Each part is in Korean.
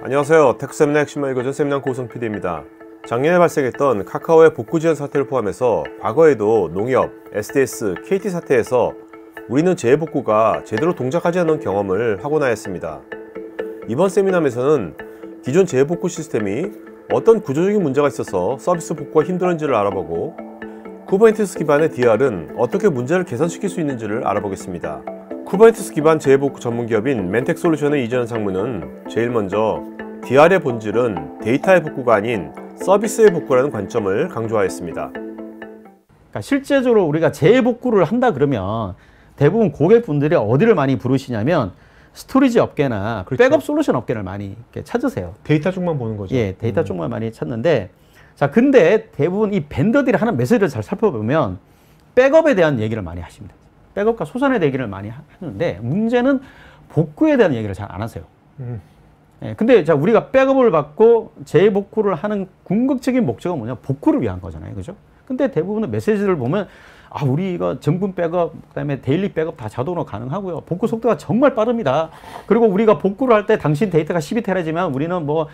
안녕하세요. 테크세미나 핵심만 읽어준 세미나 고우성 PD입니다. 작년에 발생했던 카카오의 복구 지연 사태를 포함해서 과거에도 농협, SDS, KT 사태에서 우리는 재복구가 제대로 동작하지 않는 경험을 하고나 했습니다. 이번 세미나에서는 기존 재복구 시스템이 어떤 구조적인 문제가 있어서 서비스 복구가 힘들었는지를 알아보고 쿠버네티스 기반의 DR은 어떻게 문제를 개선시킬 수 있는지를 알아보겠습니다. 쿠버네티스 기반 재복구 전문기업인 멘텍솔루션에 이전한 상무는 제일 먼저 DR의 본질은 데이터의 복구가 아닌 서비스의 복구라는 관점을 강조하였습니다. 그러니까 실제적으로 우리가 재복구를 한다 그러면 대부분 고객분들이 어디를 많이 부르시냐면 스토리지 업계나 그렇죠. 백업 솔루션 업계를 많이 이렇게 찾으세요. 데이터 쪽만 보는 거죠. 예, 데이터 쪽만 많이 찾는데, 자, 근데 대부분 이 벤더들이 하는 메시지를 잘 살펴보면 백업에 대한 얘기를 많이 하십니다. 백업과 소산에 대한 얘기를 많이 하는데 문제는 복구에 대한 얘기를 잘 안 하세요. 예, 근데 자, 우리가 백업을 받고 재복구를 하는 궁극적인 목적은 뭐냐? 복구를 위한 거잖아요. 그죠? 근데 대부분의 메시지를 보면 아, 우리 이거 정분 백업, 그다음에 데일리 백업 다 자동으로 가능하고요. 복구 속도가 정말 빠릅니다. 그리고 우리가 복구를 할 때 당신 데이터가 12테라지만 우리는 뭐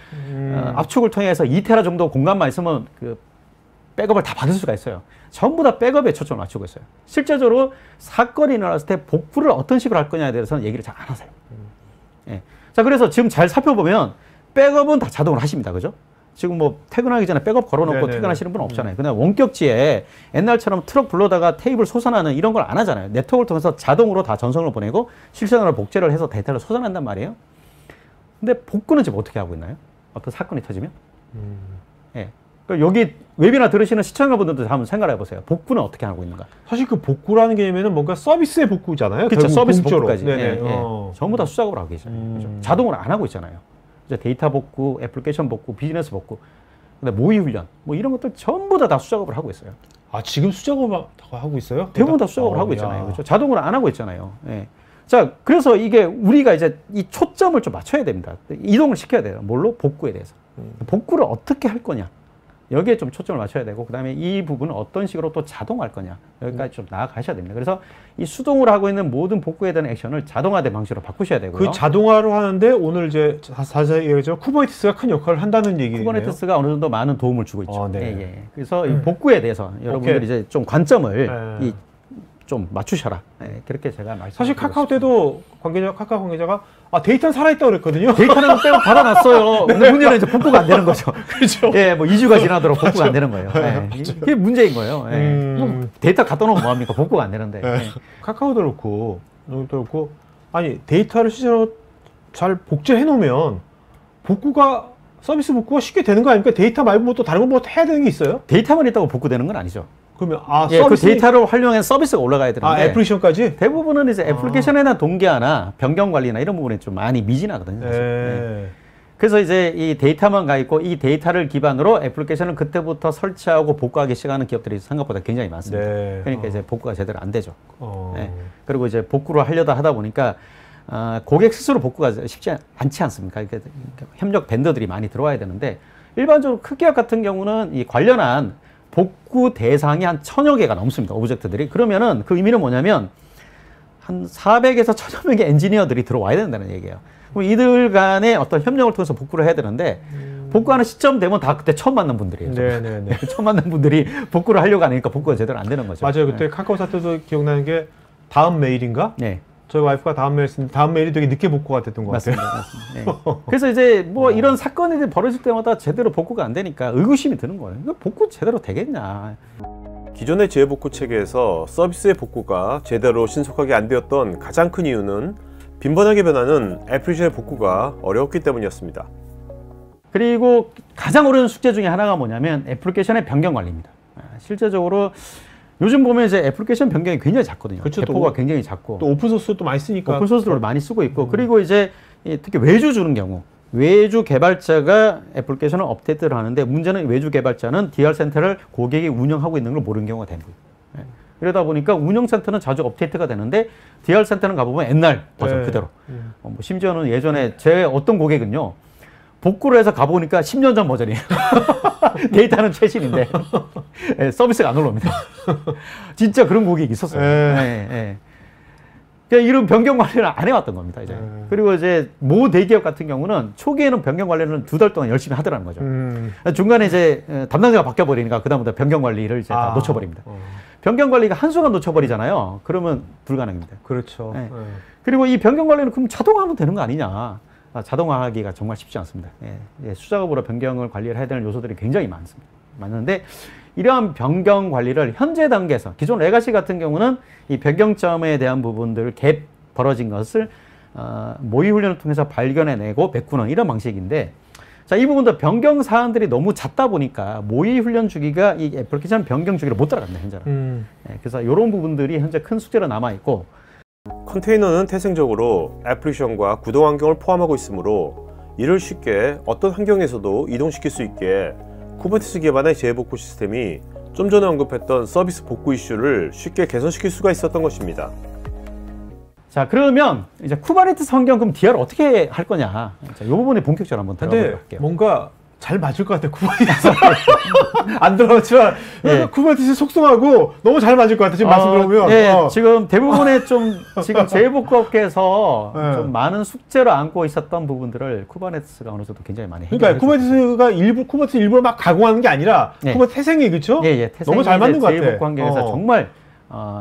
압축을 통해서 2테라 정도 공간만 있으면 그 백업을 다 받을 수가 있어요. 전부 다 백업에 초점을 맞추고 있어요. 실제적으로 사건이 일어났을 때 복구를 어떤 식으로 할 거냐에 대해서는 얘기를 잘 안 하세요. 예. 자, 그래서 지금 잘 살펴보면 백업은 다 자동으로 하십니다. 그죠? 지금 뭐 퇴근하기 전에 백업 걸어놓고 네네네. 퇴근하시는 분은 없잖아요. 그냥 원격지에 옛날처럼 트럭 불러다가 테이블 솟아나는 이런 걸 안 하잖아요. 네트워크를 통해서 자동으로 다 전송을 보내고 실시간으로 복제를 해서 데이터를 솟아낸단 말이에요. 근데 복구는 지금 어떻게 하고 있나요? 어떤 사건이 터지면? 예. 그러니까 여기 웨비나 들으시는 시청자분들도 한번 생각해 보세요. 복구는 어떻게 하고 있는가? 사실 그 복구라는 개념에는 뭔가 서비스의 복구잖아요. 그렇죠. 서비스 공적으로. 복구까지. 네네. 예, 예. 전부 다 수작업을 하고 계시잖아요. 그죠? 자동으로 안 하고 있잖아요. 이제 데이터 복구, 애플리케이션 복구, 비즈니스 복구, 모의 훈련, 뭐 이런 것들 전부 다 수작업을 하고 있어요. 아, 지금 수작업을 하고 있어요? 대부분 다 수작업을 하고 있잖아요. 그렇죠? 자동으로 안 하고 있잖아요. 예. 자, 그래서 이게 우리가 이제 이 초점을 좀 맞춰야 됩니다. 이동을 시켜야 돼요. 뭘로? 복구에 대해서. 복구를 어떻게 할 거냐. 여기에 좀 초점을 맞춰야 되고, 그 다음에 이 부분은 어떤 식으로 또 자동화할 거냐. 여기까지 좀 나아가셔야 됩니다. 그래서 이 수동으로 하고 있는 모든 복구에 대한 액션을 자동화된 방식으로 바꾸셔야 되고요. 그 자동화로 하는데 오늘 이제 자세히 얘기하죠. 쿠버네티스가 큰 역할을 한다는 얘기네요. 쿠버네티스가 어느 정도 많은 도움을 주고 있죠. 네. 예, 예. 그래서 이 복구에 대해서 여러분들이 이제 좀 관점을 네. 좀 맞추셔라. 예, 그렇게 제가 말씀드리고 사실 카카오 때도 카카오 관계자가 데이터는 살아있다고 그랬거든요. 데이터는 빼고 받아놨어요. 근데 문제는 이제 복구가 안 되는 거죠. 그렇죠. 예, 뭐 2주가 지나도록 복구가 안 되는 거예요. 예, 이게 문제인 거예요. 예. 뭐 데이터 갖다 놓으면 뭐합니까? 복구가 안 되는데. 예. 카카오도 그렇고, 아니, 데이터를 실제로 잘 복제해 놓으면 서비스 복구가 쉽게 되는 거 아닙니까? 데이터 말고 뭐 또 다른 거 뭐 해야 되는 게 있어요? 데이터만 있다고 복구되는 건 아니죠. 그러면 예, 그 데이터를 활용한 서비스가 올라가야 되는데 애플리케이션까지? 대부분은 이제 애플리케이션에 대한 동기화나 변경 관리나 이런 부분이 좀 많이 미진하거든요. 사실. 예. 그래서 이제 이 데이터만 가 있고 이 데이터를 기반으로 애플리케이션을 그때부터 설치하고 복구하기 시작하는 기업들이 생각보다 굉장히 많습니다. 네. 그러니까 이제 복구가 제대로 안 되죠. 예. 그리고 이제 복구를 하려다 하다 보니까 고객 스스로 복구가 쉽지 않지 않습니까? 그러니까 협력 벤더들이 많이 들어와야 되는데 일반적으로 큰 기업 같은 경우는 이 관련한 복구 대상이 한 1000여 개가 넘습니다. 오브젝트들이. 그러면은 그 의미는 뭐냐면 한 400에서 1000여 명의 엔지니어들이 들어와야 된다는 얘기예요. 그럼 이들 간의 어떤 협력을 통해서 복구를 해야 되는데 복구하는 시점 되면 다 그때 처음 만난 분들이에요. 네네네. 처음 만난 분들이 복구를 하려고 하니까 복구가 제대로 안 되는 거죠. 맞아요. 그때 카카오 사태도 기억나는 게 다음 메일인가? 네. 저희 와이프가 다음 메일 쓰는데 다음 메일이 되게 늦게 복구가 됐던 것 같아요. 맞습니다. 네. 그래서 이제 뭐 이런 사건이 벌어질 때마다 제대로 복구가 안 되니까 의구심이 드는 거예요. 이거 복구 제대로 되겠냐. 기존의 재복구 체계에서 서비스의 복구가 제대로 신속하게 안 되었던 가장 큰 이유는 빈번하게 변하는 애플리케이션의 복구가 어려웠기 때문이었습니다. 그리고 가장 어려운 숙제 중에 하나가 뭐냐면 애플리케이션의 변경 관리입니다. 실제적으로 요즘 보면 이제 애플리케이션 변경이 굉장히 작거든요. 그렇죠. 대포가 굉장히 작고. 또 오픈소스도 많이 쓰니까. 오픈소스를 많이 쓰고 있고. 그리고 이제 특히 외주 주는 경우. 외주 개발자가 애플리케이션을 업데이트를 하는데 문제는 외주 개발자는 DR 센터를 고객이 운영하고 있는 걸 모르는 경우가 되는 거예요. 이러다 보니까 운영센터는 자주 업데이트가 되는데 DR 센터는 가보면 옛날 버전 그대로. 뭐 심지어는 예전에 제 어떤 고객은요. 복구를 해서 가보니까 10년 전 버전이에요. 데이터는 최신인데 서비스가 안 올라옵니다. 진짜 그런 고객이 있었어요. 그러니까 이런 변경 관리를 안 해왔던 겁니다. 이제. 그리고 이제 모 대기업 같은 경우는 초기에는 변경 관리를 2달 동안 열심히 하더라는 거죠. 중간에 이제 담당자가 바뀌어버리니까 그다음부터 변경 관리를 이제 다 놓쳐버립니다. 변경 관리가 한순간 놓쳐버리잖아요. 그러면 불가능입니다. 그렇죠. 네. 그리고 이 변경 관리는 그럼 자동화하면 되는 거 아니냐. 자동화하기가 정말 쉽지 않습니다. 예, 수작업으로 변경을 관리를 해야 되는 요소들이 굉장히 많은데 이러한 변경 관리를 현재 단계에서 기존 레가시 같은 경우는 이 변경점에 대한 부분들 갭 벌어진 것을 모의 훈련을 통해서 발견해내고 메꾸는 이런 방식인데 자, 이 부분도 변경 사안들이 너무 잦다 보니까 모의 훈련 주기가 이 애플리케이션 변경 주기를 못 따라갑니다, 현재는. 예, 그래서 이런 부분들이 현재 큰 숙제로 남아있고 컨테이너는 태생적으로 애플리케이션과 구동 환경을 포함하고 있으므로 이를 쉽게 어떤 환경에서도 이동시킬 수 있게 쿠버네티스 기반의 재복구 시스템이 좀 전에 언급했던 서비스 복구 이슈를 쉽게 개선시킬 수가 있었던 것입니다. 자, 그러면 이제 쿠버네티스 환경 그럼 DR을 어떻게 할 거냐? 자, 이 부분에 본격적으로 한번 들어볼게요. 뭔가 잘 맞을 것 같아, 쿠버네티스. 안 들어봤지만 쿠버네티스 속성하고 너무 잘 맞을 것 같아, 지금 말씀 들어보면. 네, 지금 대부분의 지금 재복구업계에서 좀 많은 숙제로 안고 있었던 부분들을 쿠버네티스가 어느 정도 굉장히 많이 해결해. 그러니까 쿠버네티스 일부러 막 가공하는 게 아니라 쿠버네티스 태생이 그렇죠? 예, 너무 잘 맞는 것 같아. 재복구 환경에서 정말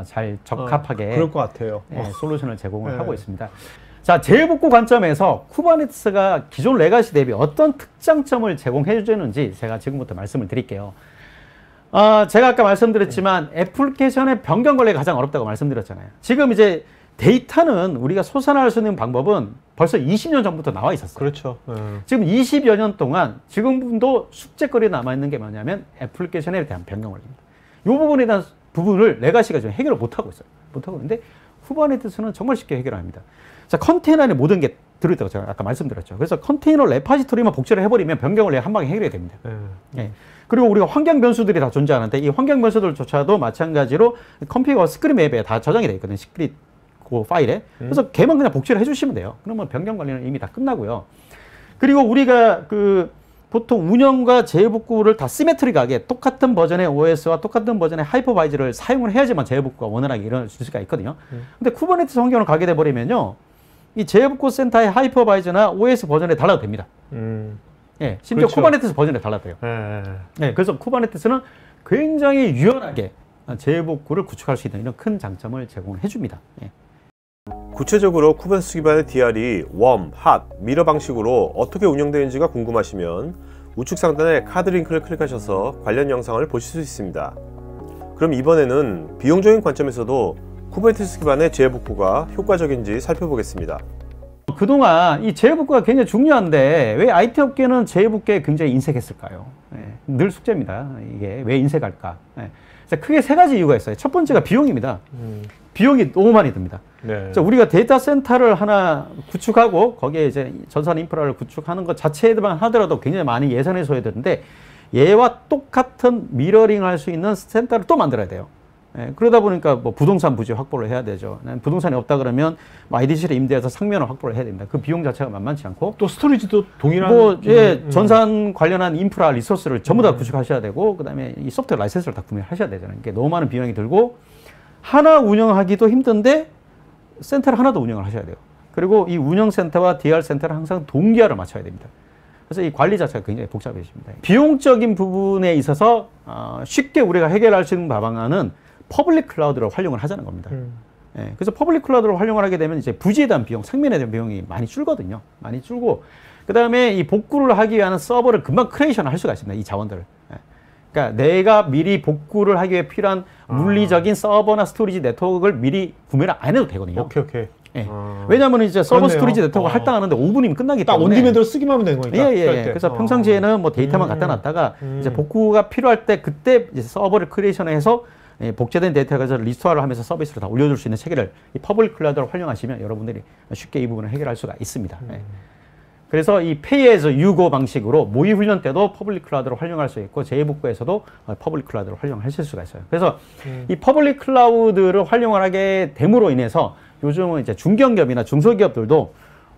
잘 적합하게 그럴 것 같아요. 솔루션을 제공을 하고 있습니다. 자, 재복구 관점에서 쿠버네티스가 기존 레가시 대비 어떤 특장점을 제공해 주는지 제가 지금부터 말씀을 드릴게요. 제가 아까 말씀드렸지만 애플리케이션의 변경 관리가 가장 어렵다고 말씀드렸잖아요. 지금 이제 데이터는 우리가 솟아날 수 있는 방법은 벌써 20년 전부터 나와 있었어요. 그렇죠. 지금 20여 년 동안 지금도 숙제거리에 남아있는 게 뭐냐면 애플리케이션에 대한 변경 관리입니다. 이 부분에 대한 부분을 레가시가 지금 해결을 못하고 있어요. 못하고 있는데 쿠버네티스는 정말 쉽게 해결합니다. 자, 컨테이너 안에 모든 게 들어있다고 제가 아까 말씀드렸죠. 그래서 컨테이너 레파지토리만 복제를 해버리면 변경을 한 방에 해결이 됩니다. 그리고 우리가 환경 변수들이 다 존재하는데 이 환경 변수들조차도 마찬가지로 컴퓨터 스크린 맵에 다 저장이 되어 있거든요. 스크린 그 파일에. 그래서 걔만 그냥 복제를 해주시면 돼요. 그러면 변경 관리는 이미 다 끝나고요. 그리고 우리가 보통 운영과 재복구를 다 시메트릭하게 똑같은 버전의 OS와 똑같은 버전의 하이퍼바이저를 사용을 해야지만 재복구가 원활하게 일어날 수가 있거든요. 근데 쿠버네티스 환경을 가게 돼버리면요. 이 재복구 센터의 하이퍼바이저나 OS 버전에 달라도 됩니다. 예, 심지어 그렇죠. 쿠버네티스 버전에 달라도 돼요. 네, 그래서 쿠버네티스는 굉장히 유연하게 재복구를 구축할 수 있는 이런 큰 장점을 제공을 해줍니다. 예. 구체적으로 쿠버네티스 기반의 DR이 웜, 핫, 미러 방식으로 어떻게 운영되는지가 궁금하시면 우측 상단에 카드 링크를 클릭하셔서 관련 영상을 보실 수 있습니다. 그럼 이번에는 비용적인 관점에서도 쿠버네티스 기반의 재복구가 효과적인지 살펴보겠습니다. 그동안 이 재복구가 굉장히 중요한데 왜 IT 업계는 재복구에 굉장히 인색했을까요? 늘 숙제입니다. 이게 왜 인색할까? 크게 세 가지 이유가 있어요. 첫 번째가 비용입니다. 비용이 너무 많이 듭니다. 자, 우리가 데이터 센터를 하나 구축하고 거기에 이제 전산 인프라를 구축하는 것 자체만 하더라도 굉장히 많이 예산이 소요되는데 얘와 똑같은 미러링을 할 수 있는 센터를 또 만들어야 돼요. 그러다 보니까 뭐 부동산 부지 확보를 해야 되죠. 부동산이 없다 그러면 IDC를 임대해서 상면을 확보를 해야 됩니다. 그 비용 자체가 만만치 않고 또 스토리지도 동일한 전산 관련한 인프라 리소스를 전부 다 구축하셔야 되고 그다음에 이 소프트웨어 라이센스를 다 구매하셔야 되잖아요. 이게 너무 많은 비용이 들고 하나 운영하기도 힘든데 센터를 하나도 운영을 하셔야 돼요. 그리고 이 운영센터와 DR 센터를 항상 동기화를 맞춰야 됩니다. 그래서 이 관리 자체가 굉장히 복잡해집니다. 비용적인 부분에 있어서 쉽게 우리가 해결할 수 있는 방안은 퍼블릭 클라우드를 활용을 하자는 겁니다. 그래서 퍼블릭 클라우드를 활용을 하게 되면 이제 부지에 대한 비용, 상면에 대한 비용이 많이 줄거든요. 많이 줄고 그 다음에 이 복구를 하기 위한 서버를 금방 크리에이션을 할 수가 있습니다. 이 자원들을. 그러니까 내가 미리 복구를 하기 위해 필요한 물리적인 서버나 스토리지 네트워크를 미리 구매를 안 해도 되거든요. 오케이. 왜냐하면 이제 서버 그렇네요. 스토리지 네트워크 할당하는데 5분이면 끝나기 딱 때문에 온디맨드로 쓰기만 하면 되는 거니까. 그래서 평상시에는 뭐 데이터만 갖다 놨다가 이제 복구가 필요할 때 그때 이제 서버를 크리에이션해서 복제된 데이터가 리스토어를 하면서 서비스를 다 올려줄 수 있는 체계를 이 퍼블릭 클라우드를 활용하시면 여러분들이 쉽게 이 부분을 해결할 수가 있습니다. 그래서 이 페이 에즈 유고 방식으로 모의 훈련 때도 퍼블릭 클라우드를 활용할 수 있고 재복구에서도 퍼블릭 클라우드를 활용하실 수가 있어요. 그래서 이 퍼블릭 클라우드를 활용을 하게 됨으로 인해서 요즘은 이제 중견기업이나 중소기업들도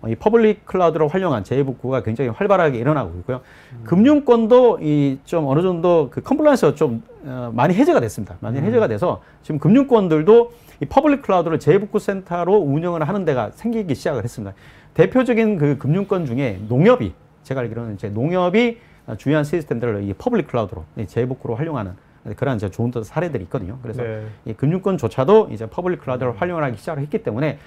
이 퍼블릭 클라우드를 활용한 재복구가 굉장히 활발하게 일어나고 있고요. 금융권도 이 좀 어느 정도 그 컴플라이언스가 좀 많이 해제가 됐습니다. 많이 해제가 돼서 지금 금융권들도 이 퍼블릭 클라우드를 재복구 센터로 운영을 하는 데가 생기기 시작을 했습니다. 대표적인 그 금융권 중에 농협이 제가 알기로는 이제 농협이 주요한 시스템들을 이 퍼블릭 클라우드로 재복구로 활용하는 그런 이제 좋은 사례들이 있거든요. 그래서 네. 이 금융권조차도 이제 퍼블릭 클라우드를 활용을 하기 시작을 했기 때문에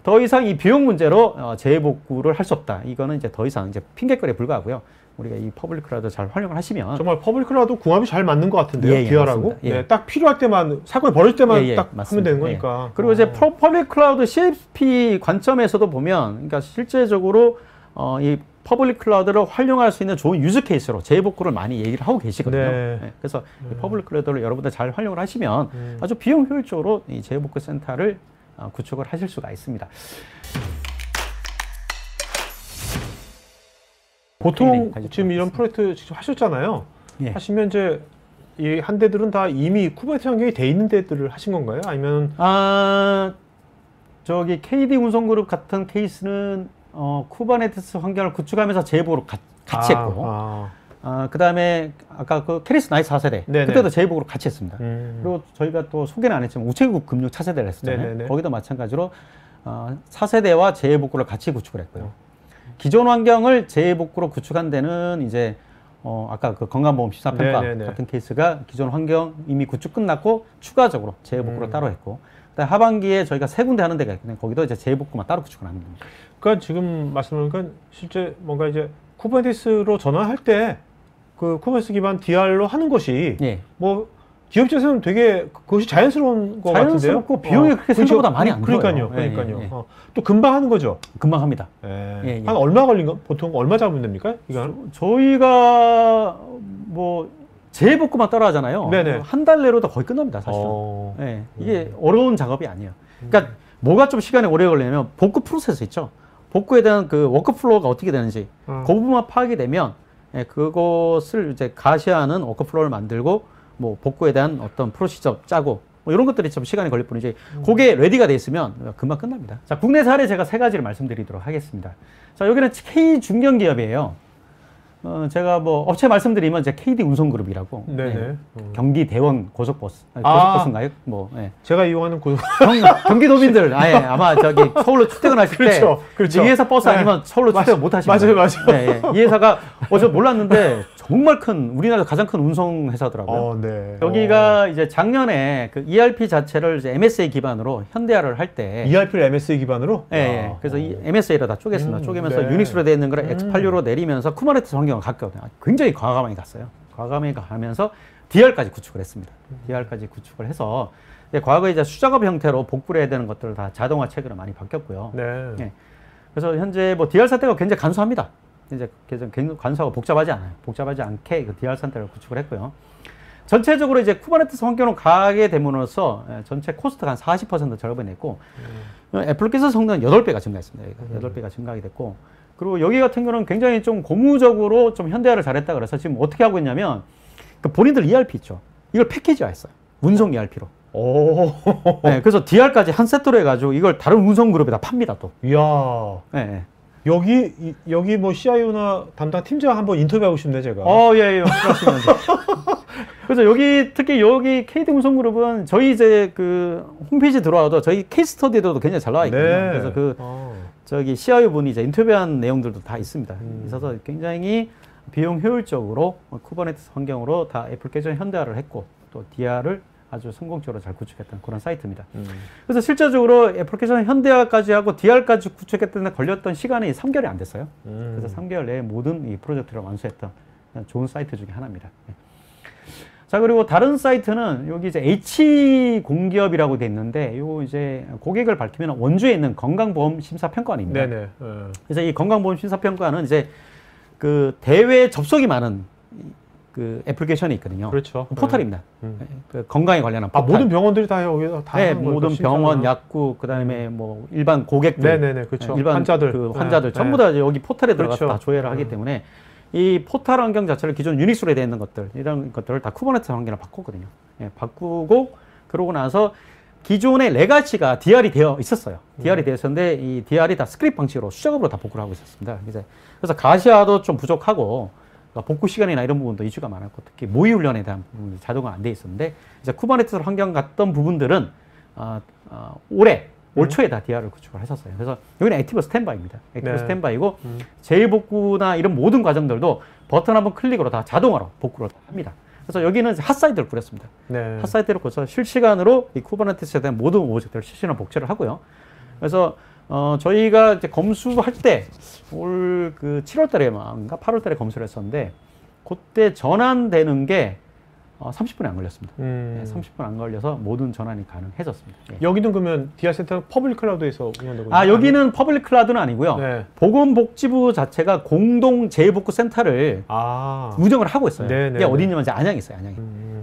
더 이상 이 비용 문제로 재복구를 할 수 없다. 이거는 이제 더 이상 이제 핑계거리에 불과하고요. 우리가 이 퍼블릭 클라우드 잘 활용을 하시면 정말 퍼블릭 클라우드 궁합이 잘 맞는 것 같은데요. 예, 예, DR하고. 맞습니다. 예. 네, 딱 필요할 때만 사건이 벌어질 때만 예, 예, 딱 맞습니다. 하면 되는 예. 거니까. 그리고 이제 퍼블릭 클라우드 CSP 관점에서도 보면, 그러니까 실제적으로 이 퍼블릭 클라우드를 활용할 수 있는 좋은 유즈 케이스로 재복구를 많이 얘기를 하고 계시거든요. 네. 예, 그래서 이 퍼블릭 클라우드를 여러분들 잘 활용을 하시면 아주 비용 효율적으로 이 재복구 센터를 구축을 하실 수가 있습니다. 보통 가지고 지금 이런 프로젝트 직접 하셨잖아요. 예. 하시면 이제 이 한 대들은 다 이미 쿠버네티스 환경이 돼 있는 데들을 하신 건가요? 아니면 저기 KD 운송그룹 같은 케이스는 쿠버네티스 환경을 구축하면서 재복으로 같이 했고, 그 다음에 아까 그 캐리스 나이트 4세대 네네. 그때도 재복으로 같이 했습니다. 그리고 저희가 또 소개는 안 했지만 우체국 금융 차세대를 했었잖아요. 네네네. 거기도 마찬가지로 4세대와 재복구를 같이 구축을 했고요. 기존 환경을 재복구로 구축한 데는 이제 아까 그 건강보험 심사평가 네네네. 같은 케이스가 기존 환경 이미 구축 끝났고 추가적으로 재복구를 따로 했고, 그다음에 하반기에 저희가 세 군데 하는 데가 있거든요. 거기도 이제 재복구만 따로 구축을 하는 겁니다. 그러니까 지금 말씀하니까 실제 뭔가 이제 쿠버네티스로 전환할 때 그 쿠버네티스 기반 DR로 하는 것이 예. 뭐 기업 입장에서는 되게 그것이 자연스러운 것 같은데요. 자연스럽고 비용이 그렇게 그렇죠. 생각보다 많이 안 들어요. 그러니까요. 예, 그러니까요. 예, 예. 또 금방 하는 거죠. 금방 합니다. 예. 예, 예. 한 얼마 걸린 거? 보통 얼마 잡으면 됩니까? 이거는? 저희가 뭐 재복구만 따로 하잖아요. 네네. 한 달 내로도 거의 끝납니다, 사실은. 예, 이게 어려운 작업이 아니에요. 그러니까 뭐가 좀 시간이 오래 걸리냐면 복구 프로세스 있죠. 복구에 대한 그 워크플로우가 어떻게 되는지 그 부분만 파악이 되면 그것을 이제 가시화하는 워크플로우를 만들고 뭐 복구에 대한 어떤 프로시저 짜고 뭐 이런 것들이 좀 시간이 걸릴 뿐이지 그게 레디가 돼 있으면 금방 끝납니다. 자, 국내 사례 제가 세 가지를 말씀드리도록 하겠습니다. 자, 여기는 K 중견기업이에요. 제가 뭐 업체 말씀드리면 이제 KD 운송그룹이라고. 네네. 경기 대원 고속버스. 고속버스인가요? 뭐. 예. 제가 이용하는 경기도민들 아마 저기 서울로 출퇴근하실 그렇죠, 때 그렇죠. 이 회사 버스 아니면 서울로 출퇴근 못 하시는 맞아요. 이 회사가 저 몰랐는데 정말 큰 우리나라 가장 큰 운송 회사더라고요. 네. 여기가 이제 작년에 그 ERP 자체를 이제 MSA 기반으로 현대화를 할 때 ERP를 MSA 기반으로? 예. 그래서 이 MSA로 다 쪼갰습니다. 쪼개면서 네. 유닉스로 되어 있는 거를 X86로 내리면서 쿠버네티스 환경을 갔거든요. 굉장히 과감하게 갔어요. 과감하게 가면서 DR까지 구축을 했습니다. DR까지 구축을 해서 과거에 이제 수작업 형태로 복구를 해야 되는 것들을 다 자동화 체계로 많이 바뀌었고요. 네. 예. 그래서 현재 뭐 DR 상태가 굉장히 간소합니다. 이제 굉장히 간소하고 복잡하지 않아요. 복잡하지 않게 그 DR 상태를 구축을 했고요. 전체적으로 이제 쿠버네티스 환경으로 가게 됨으로써 전체 코스트가 한 40% 절감이 됐고, 애플리케이션 성능은 8배가 증가했습니다. 8배가 증가하게 됐고, 그리고 여기 같은 경우는 굉장히 좀 고무적으로 좀 현대화를 잘했다 그래서 지금 어떻게 하고 있냐면, 그 본인들 ERP 있죠. 이걸 패키지화 했어요. 운송 ERP로. 오. 네, 그래서 DR까지 한 세트로 해가지고 이걸 다른 운송 그룹에다 팝니다, 또. 이야. 네. 여기 뭐 CIO나 담당 팀장 한번 인터뷰하고 싶네, 제가. 예. 그러시면 그래서 특히 여기 KD 운송그룹은 저희 이제 그 홈페이지 들어와도 저희 케이스 스터디에도 굉장히 잘 나와 있거든요. 네. 그래서 저기 CIO 분이 이제 인터뷰한 내용들도 다 있습니다. 있어서 굉장히 비용 효율적으로 쿠버네티스 환경으로 다 애플리케이션 현대화를 했고 또 DR을 아주 성공적으로 잘 구축했던 그런 사이트입니다. 그래서 실제적으로 애플리케이션 현대화까지 하고 DR까지 구축했던 데 걸렸던 시간이 3개월이 안 됐어요. 그래서 3개월 내에 모든 이 프로젝트를 완수했던 좋은 사이트 중에 하나입니다. 자, 그리고 다른 사이트는 여기 이제 H공기업이라고 돼 있는데 요 이제 고객을 밝히면 원주에 있는 건강보험 심사평가원입니다. 네네. 그래서 이 건강보험 심사평가는 이제 그 대외 접속이 많은 그 애플리케이션이 있거든요. 그렇죠. 포털입니다. 그 건강에 관련한 포털. 모든 병원들이 다 여기다 다 네, 하는 거니까, 모든 진짜로. 병원, 약국, 그다음에 뭐 일반 고객들, 네네네, 그렇죠. 일반 환자들, 그 환자들 네. 전부 다 여기 포털에 들어가서 그렇죠. 다 조회를 하기 때문에 이 포털 환경 자체를 기존 유닉스로 되어 있는 것들 이런 것들을 다 쿠버네티스 환경으로 바꿨거든요. 예, 바꾸고 그러고 나서 기존의 레가시가 DR이 되어 있었어요. DR이 되어 있었는데 이 DR이 다 스크립트 방식으로 수작업으로 다 복구를 하고 있었습니다. 그래서 가시화도 좀 부족하고 복구 시간이나 이런 부분도 이슈가 많았고 특히 모의 훈련에 대한 부분이 자동화 안 돼 있었는데 이제 쿠버네티스 환경 같던 부분들은 올 초에 다 DR을 구축을 하셨어요. 그래서 여기는 액티브 스탠바이입니다. 액티브 네. 스탠바이고 재복구나 이런 모든 과정들도 버튼 한번 클릭으로 다 자동화로 복구를 합니다. 그래서 여기는 핫사이드를 뿌렸습니다. 네. 핫사이드를 꿔서 실시간으로 이 쿠버네티스에 대한 모든 오브젝트를 실시간 복제를 하고요. 그래서 저희가 이제 검수할 때 올 그 7월 달에인가 8월 달에 검수를 했었는데 그때 전환되는 게 30분이 안 걸렸습니다. 네, 30분 안 걸려서 모든 전환이 가능해졌습니다. 네. 여기는 그러면 DR 센터는 퍼블릭 클라우드에서 운영되고 여기는 퍼블릭 클라우드는 아니고요. 네. 보건복지부 자체가 공동 재복구 센터를 운영을 하고 있어요. 네네. 이게 어디냐면 이제 안양에 있어요. 안양에.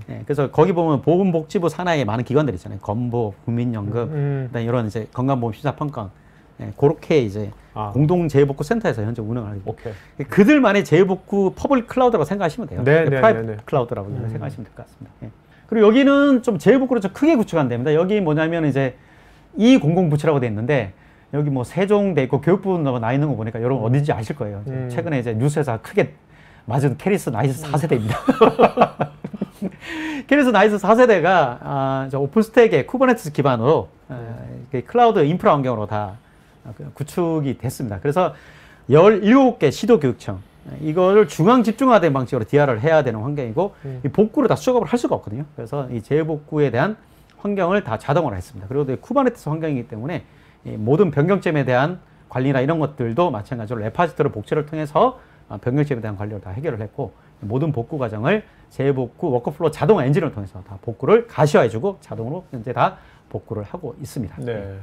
네, 그래서 거기 보면 보건복지부 산하에 많은 기관들이 있잖아요. 건보, 국민연금, 그다음에 이런 이제 건강보험 심사평가. 네, 그렇게 이제 공동 재복구 센터에서 현재 운영을 하고 있습니다. 그들만의 재복구 퍼블릭 클라우드라고 생각하시면 돼요. 네, 프라이빗 클라우드라고 생각하시면 될 것 같습니다. 네. 그리고 여기는 좀 재복구를 좀 크게 구축한 데입니다. 여기 뭐냐면 이제 이 공공부처라고 돼 있는데 여기 뭐 세종돼 있고 교육부 나 있는 거 보니까 여러분 어딘지 아실 거예요. 최근에 이제 뉴스에서 크게 맞은 캐리스 나이스 4세대입니다. 캐리스 나이스 4세대가 오픈스택의 쿠버네티스 기반으로 클라우드 인프라 환경으로 다 구축이 됐습니다. 그래서 17개 시도교육청 이거를 중앙 집중화된 방식으로 DR을 해야 되는 환경이고 이 복구를 다 수작업을 할 수가 없거든요. 그래서 이 재복구에 대한 환경을 다 자동화를 했습니다. 그리고 쿠버네티스 환경이기 때문에 이 모든 변경점에 대한 관리나 이런 것들도 마찬가지로 레파지터리 복제를 통해서 변경점에 대한 관리를 다 해결을 했고 모든 복구 과정을 재복구 워크플로우 자동화 엔진을 통해서 다 복구를 가시화해주고 자동으로 현재 다 복구를 하고 있습니다. 네.